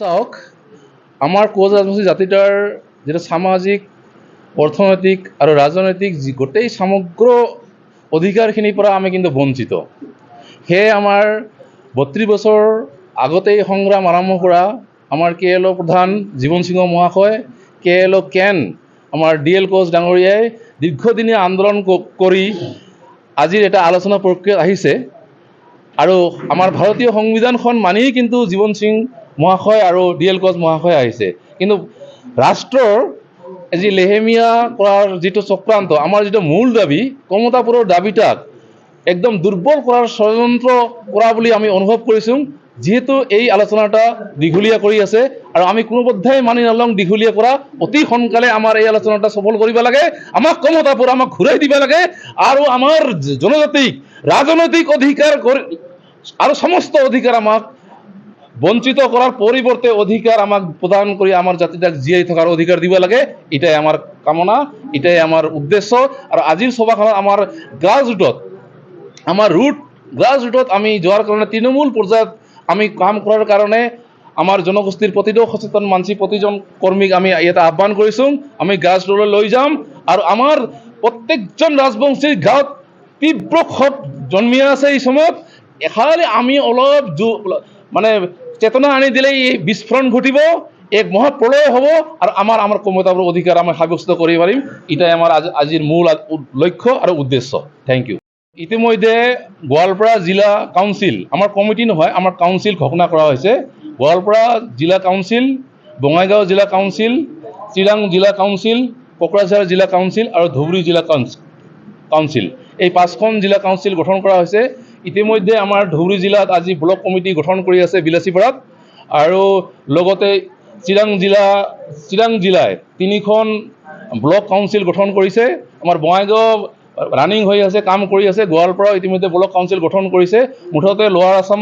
চাওক আমাৰ কোচ ৰাজবংশী জাতিটোৰ যেটা সামাজিক অৰ্থনৈতিক আৰু ৰাজনৈতিক গোটেই সমগ্ৰ অধিকাৰখিনিৰ পৰা আমি কিন্তু বঞ্চিত। সেয়ে আমাৰ 32 বছৰ আগতেই সংগ্ৰাম আৰম্ভ কৰা আমাৰ KLO প্ৰধান জীৱন সিংহ মহাশয়, KLO কেন আমাৰ DL কোচ ডাঙৰীয়াই দীৰ্ঘদিনীয়া আন্দোলন কৰি আজিৰ এটা আলোচনা প্ৰক্ৰিয়াত আহিছে। আৰু আমাৰ ভাৰতীয় সংবিধানখন মানি কিন্তু জীৱন সিং মহাশয় আৰু DL কোচ মহাশয় আহিছে। কিন্তু ৰাষ্ট্ৰৰ যি লেহেমীয়া কৰাৰ যিটো চক্ৰান্ত, আমাৰ যিটো মূল দাবী কমতাপুৰৰ দাবীটাক একদম দুৰ্বল কৰাৰ ষড়যন্ত্ৰ কৰা বুলি আমি অনুভৱ কৰিছোঁ। যেহেতু এই আলোচনাটা দীঘলীয়া কৰি আছে আৰু আমি কোনোপধ্যেই মানি নলওঁ দীঘলীয়া কৰা, অতি সোনকালে আমাৰ এই আলোচনাটা সফল কৰিব লাগে। আমাক কমতাপুৰ আমাক ঘূৰাই দিব লাগে আৰু আমাৰ জনজাতিক ৰাজনৈতিক অধিকাৰ আৰু সমস্ত অধিকাৰ আমাক বঞ্চিত কৰাৰ পৰিৱৰ্তে অধিকাৰ আমাক প্ৰদান কৰি আমাৰ জাতিটাক জীয়াই থকাৰ অধিকাৰ দিব লাগে। এটাই আমাৰ কামনা, এটাই আমাৰ উদ্দেশ্য। আৰু আজিৰ সভাখনত আমাৰ গ্ৰাছ ৰুটত আমি যোৱাৰ কাৰণে তৃণমূল পৰ্যায়ত আমি কাম কৰাৰ কাৰণে আমাৰ জনগোষ্ঠীৰ প্ৰতিটো সচেতন মানসী প্ৰতিজন কৰ্মীক আমি ইয়াতে আহ্বান কৰিছোঁ। আমি গ্ৰাছ ৰুটলৈ লৈ যাম আৰু আমাৰ প্ৰত্যেকজন ৰাজবংশীৰ গাঁৱত তীব্ৰ ক্ষোভ জন্মিয়া আছে। এই সময়ত এখালি আমি অলপ মানে চেতনা আনি দিলেই এই বিস্ফোৰণ ঘটিব, এক মহাপ্ৰলয় হ'ব আৰু আমাৰ কমতাপুৰ অধিকাৰ আমি সাব্যস্ত কৰিব পাৰিম। এটাই আমাৰ আজিৰ মূল লক্ষ্য আৰু উদ্দেশ্য। Thank you. ইতিমধ্যে গোৱালপাৰা জিলা কাউন্সিল, আমাৰ কমিটি নহয়, আমাৰ কাউন্সিল ঘোষণা কৰা হৈছে। গোৱালপাৰা জিলা কাউন্সিল, বঙাইগাঁও জিলা কাউন্সিল, চিৰাং জিলা কাউন্সিল, কোকৰাঝাৰ জিলা কাউন্সিল আৰু ধুবুৰী জিলা কাউন্সিল, এই 5খন জিলা কাউন্সিল গঠন কৰা হৈছে। ইতিমধ্যে আমাৰ ধুবুৰী জিলাত আজি ব্লক কমিটি গঠন কৰি আছে বিলাসীপাৰাত, আৰু লগতে চিৰাং জিলাই 3খন ব্লক কাউন্সিল গঠন কৰিছে। আমাৰ বঙাইগাঁও ৰানিং হৈ আছে, কাম কৰি আছে। গোৱালপাৰাও ইতিমধ্যে ব্লক কাউন্সিল গঠন কৰিছে। মুঠতে লোৱাৰ আছাম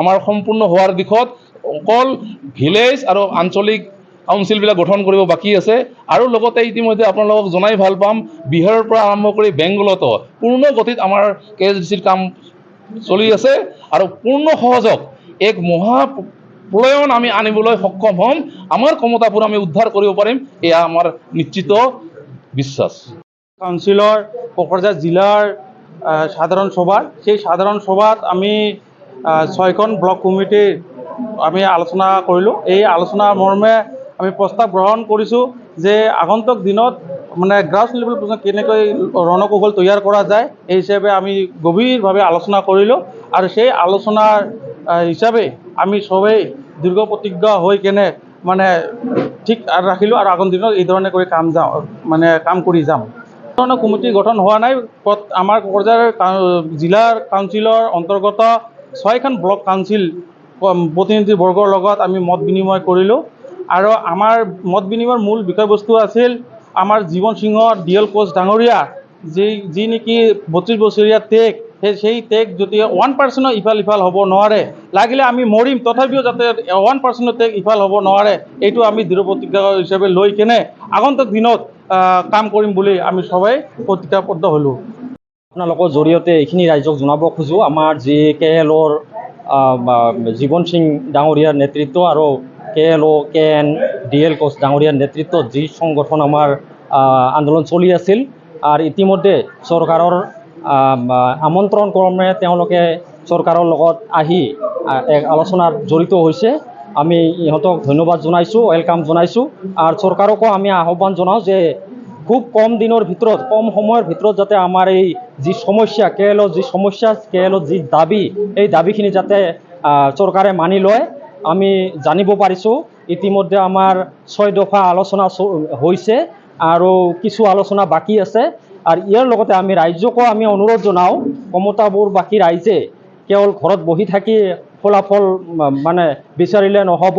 আমাৰ সম্পূৰ্ণ হোৱাৰ দিশত অকল ভিলেজ আৰু আঞ্চলিক কাউন্সিলবিলাক গঠন কৰিব বাকী আছে। আৰু লগতে ইতিমধ্যে আপোনালোকক জনাই ভাল পাম, বিহাৰৰ পৰা আৰম্ভ কৰি বেংগলতো পূৰ্ণ গতিত আমাৰ KSDCৰ কাম চলি আছে আৰু পূৰ্ণ সহযোগ এক মহাপ্ৰলয়ন আমি আনিবলৈ সক্ষম হ'ম। আমাৰ কমতাপুৰ আমি উদ্ধাৰ কৰিব পাৰিম, এয়া আমাৰ নিশ্চিত বিশ্বাস। কাউন্সিলৰ কোকৰাঝাৰ জিলাৰ সাধাৰণ সভা, সেই সাধাৰণ সভাত আমি 6খন ব্লক কমিটিৰ আমি আলোচনা কৰিলোঁ। এই আলোচনাৰ মৰ্মে আমি প্ৰস্তাৱ গ্ৰহণ কৰিছোঁ যে আগন্তুক দিনত মানে গ্ৰাছ লেভেল পৰ্যন্ত কেনেকৈ ৰণকৌশল তৈয়াৰ কৰা যায়, এই হিচাপে আমি গভীৰভাৱে আলোচনা কৰিলোঁ। আৰু সেই আলোচনাৰ হিচাপে আমি সবেই দীৰ্ঘ প্ৰতিজ্ঞ হৈ কেনে মানে ঠিক ৰাখিলোঁ আৰু আগন্তুক দিনত এই ধৰণে কৰি কাম কৰি যাম। ধৰণৰ কমিটি গঠন হোৱা নাই। আমাৰ কোকৰাঝাৰ জিলাৰ কাউন্সিলৰ অন্তৰ্গত 6খন ব্লক কাউন্সিল প্ৰতিনিধিবৰ্গৰ লগত আমি মত বিনিময় কৰিলোঁ। আৰু আমাৰ মত বিনিময়ৰ মূল বিষয়বস্তু আছিল আমাৰ জীৱন সিংহ DL কোচ ডাঙৰীয়া যি নেকি 32 বছৰীয়া টেগ, সেই টেগ যদি 1% ইফাল সিফাল হ'ব নোৱাৰে, লাগিলে আমি মৰিম তথাপিও যাতে 1% টেগ ইফাল হ'ব নোৱাৰে, এইটো আমি দৃঢ় প্ৰতিজ্ঞা হিচাপে লৈ কেনে আগন্তুক দিনত কাম কৰিম বুলি আমি সবাই প্ৰতিজ্ঞাবদ্ধ হ'লোঁ। আপোনালোকৰ জৰিয়তে এইখিনি ৰাইজক জনাব খোজোঁ, আমাৰ যি KLOৰ জীৱন সিং ডাঙৰীয়াৰ নেতৃত্ব আৰু KLO কেন DL কোচ ডাঙৰীয়াৰ নেতৃত্বত যি সংগঠন আমাৰ আন্দোলন চলি আছিল, আৰু ইতিমধ্যে চৰকাৰৰ আমন্ত্ৰণ ক্ৰমে তেওঁলোকে চৰকাৰৰ লগত আহি এক আলোচনাত জড়িত হৈছে। আমি ইহঁতক ধন্যবাদ জনাইছোঁ, ৱেলকাম জনাইছোঁ। আৰু চৰকাৰকো আমি আহ্বান জনাওঁ যে খুব কম দিনৰ ভিতৰত, কম সময়ৰ ভিতৰত যাতে আমাৰ এই যি সমস্যা KLOৰ যি দাবী, এই দাবীখিনি যাতে চৰকাৰে মানি লয়। আমি জানিব পাৰিছোঁ ইতিমধ্যে আমাৰ 6 দফা আলোচনা হৈছে আৰু কিছু আলোচনা বাকী আছে। আৰু ইয়াৰ লগতে আমি ৰাইজকো আমি অনুৰোধ জনাওঁ, কমতাপুৰবাসী ৰাইজে কেৱল ঘৰত বহি থাকি ফলাফল মানে বিচাৰিলে নহ'ব।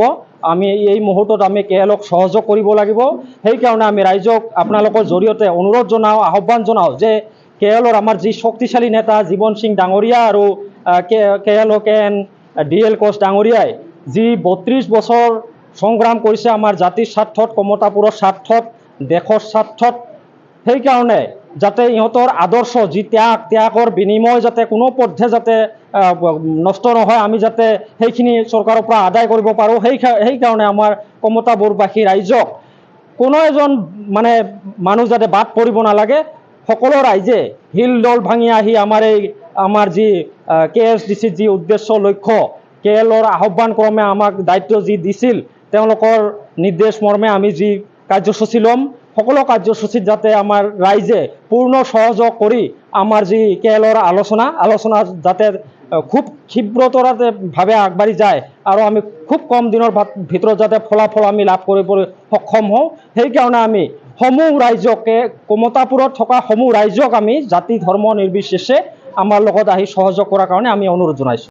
আমি এই মুহূৰ্তত আমি KLOক সহযোগ কৰিব লাগিব। সেইকাৰণে আমি ৰাইজক আপোনালোকৰ জৰিয়তে অনুৰোধ জনাওঁ, আহ্বান জনাওঁ যে KLOৰ আমাৰ যি শক্তিশালী নেতা জীৱন সিং ডাঙৰীয়া আৰু KLO কেন DL কোচ ডাঙৰীয়াই যি 32 বছৰ সংগ্ৰাম কৰিছে আমাৰ জাতিৰ স্বাৰ্থত, কমতাপুৰৰ স্বাৰ্থত, দেশৰ স্বাৰ্থত, সেইকাৰণে যাতে ইহঁতৰ আদৰ্শ যি ত্যাগৰ বিনিময় যাতে কোনো পথে যাতে নষ্ট নহয়, আমি যাতে সেইখিনি চৰকাৰৰ পৰা আদায় কৰিব পাৰোঁ, সেইকাৰণে আমাৰ কমতাপুৰবাসী ৰাইজক কোনো এজন মানে মানুহ যাতে বাদ পৰিব নালাগে, সকলো ৰাইজে শিল দল ভাঙি আহি আমাৰ যি KSDCৰ যি উদ্দেশ্য লক্ষ্য, KLৰ আহ্বান ক্ৰমে আমাক দায়িত্ব যি দিছিল, তেওঁলোকৰ নিৰ্দেশ মৰ্মে আমি যি কাৰ্যসূচী ল'ম, সকলো কাৰ্যসূচীত যাতে আমাৰ ৰাইজে পূৰ্ণ সহযোগ কৰি আমাৰ যি KLৰ আলোচনা যাতে খুব ক্ষীপ্ৰতাৰে আগবাঢ়ি যায় আৰু আমি খুব কম দিনৰ ভিতৰত যাতে ফলাফল আমি লাভ কৰিবলৈ সক্ষম হওঁ, সেইকাৰণে আমি সমূহ ৰাইজকে, কমতাপুৰত থকা সমূহ ৰাইজক আমি জাতি ধৰ্ম নিৰ্বিশেষে আমাৰ লগত আহি সহযোগ কৰাৰ কাৰণে আমি অনুৰোধ জনাইছোঁ।